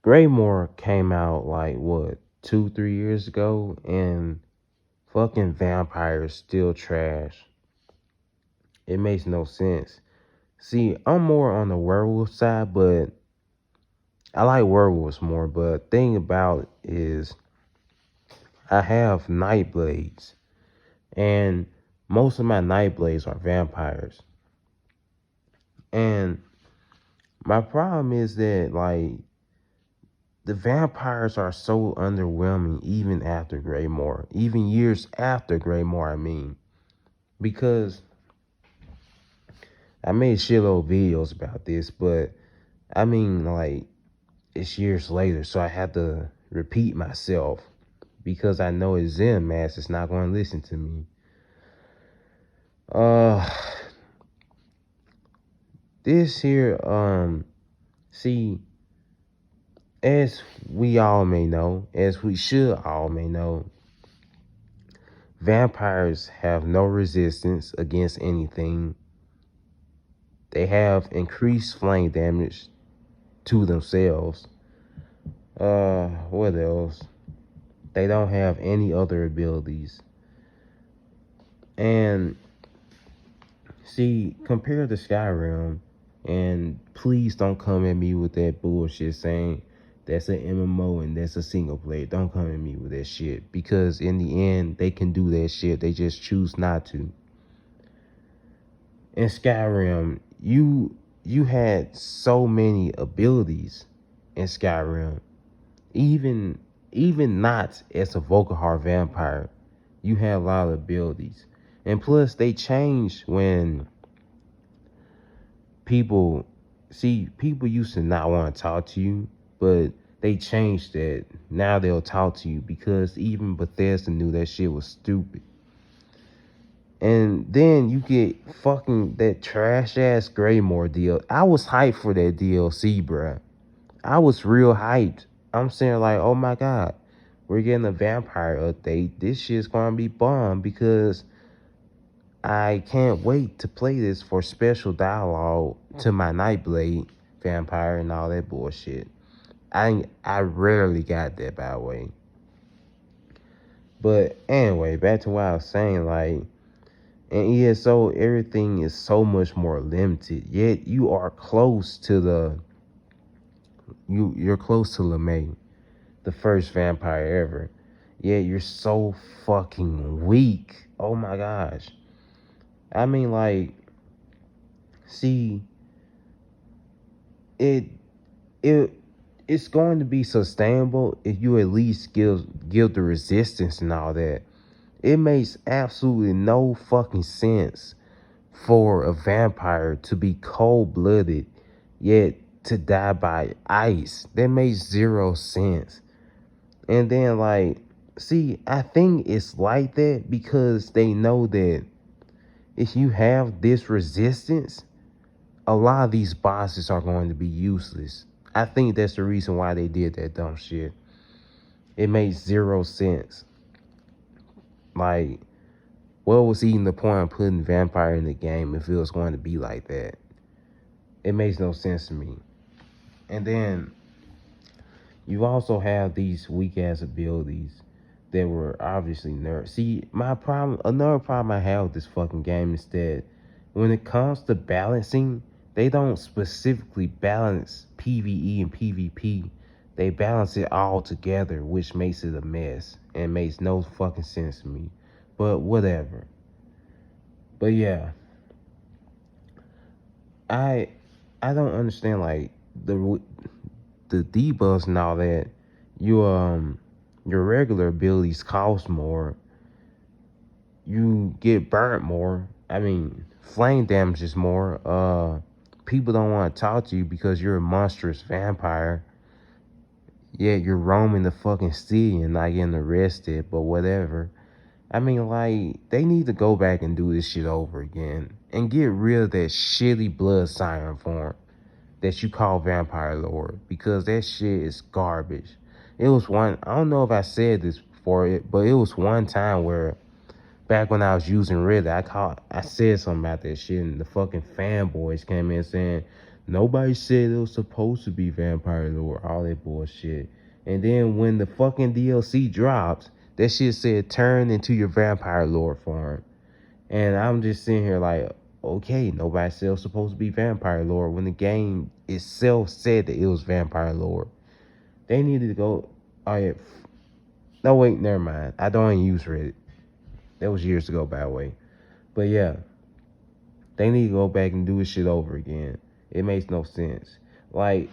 Greymore came out like what 2, 3 years ago, and fucking vampires still trash. It makes no sense. See, I'm more on the werewolf side, but I like werewolves more. But thing about is, I have night blades, and most of my night blades are vampires. And my problem is that like the vampires are so underwhelming even after Greymore, even years after Greymore, I mean. Because I made shitload of videos about this, but I mean like it's years later, so I had to repeat myself because I know his Zen mass is not going to listen to me. Uh this here, see, as we all may know, as we should all may know, vampires have no resistance against anything. They have increased flame damage to themselves. What else? They don't have any other abilities. And see, compared to Skyrim, and please don't come at me with that bullshit saying that's an MMO and that's a single player. Don't come at me with that shit, because in the end they can do that shit. They just choose not to. In Skyrim, you had so many abilities in Skyrim. Even even not as a Volkihar vampire, you had a lot of abilities. And plus they changed when people people used to not want to talk to you, but they changed that. Now they'll talk to you because even Bethesda knew that shit was stupid. And then you get fucking that trash ass Greymore deal. I was hyped for that DLC, bruh. I was real hyped. I'm saying like, oh my god, we're getting a vampire update. This shit's gonna be bomb because I can't wait to play this for special dialogue to my Nightblade vampire and all that bullshit. I rarely got that, by the way. But anyway, back to what I was saying, like in ESO, everything is so much more limited. Yet you are close to you're close to LeMay, the first vampire ever. Yet you're so fucking weak. Oh my gosh. I mean, like, see, it it it's going to be sustainable if you at least give the resistance and all that. It makes absolutely no fucking sense for a vampire to be cold-blooded yet to die by ice. That makes zero sense. And then like, see, I think it's like that because they know that if you have this resistance, a lot of these bosses are going to be useless. I think that's the reason why they did that dumb shit. It makes zero sense. Like, what was even the point of putting vampire in the game if it was going to be like that? It makes no sense to me. And then you also have these weak ass abilities that were obviously nerfed. See, another problem I have with this fucking game is that when it comes to balancing, they don't specifically balance PvE and PvP. They balance it all together, which makes it a mess and makes no fucking sense to me. But whatever. But yeah, I I don't understand like the debuffs and all that. You your regular abilities cost more. You get burnt more. I mean, flame damage is more. People don't want to talk to you because you're a monstrous vampire. Yeah, you're roaming the fucking city and not getting arrested, but whatever. I mean, like, they need to go back and do this shit over again and get rid of that shitty blood siren form that you call Vampire Lord, because that shit is garbage. It was I don't know if I said this before, but it was one time where back when I was using Reddit, I said something about that shit, and the fucking fanboys came in saying, Nobody said it was supposed to be Vampire Lore, all that bullshit. And then when the fucking DLC drops, that shit said turn into your Vampire Lore form. And I'm just sitting here like, okay, nobody said it was supposed to be Vampire Lore when the game itself said that it was Vampire Lore. They needed to go. Oh yeah. No wait, never mind. I don't even use Reddit. That was years ago, by the way. But yeah, they need to go back and do this shit over again. It makes no sense. Like,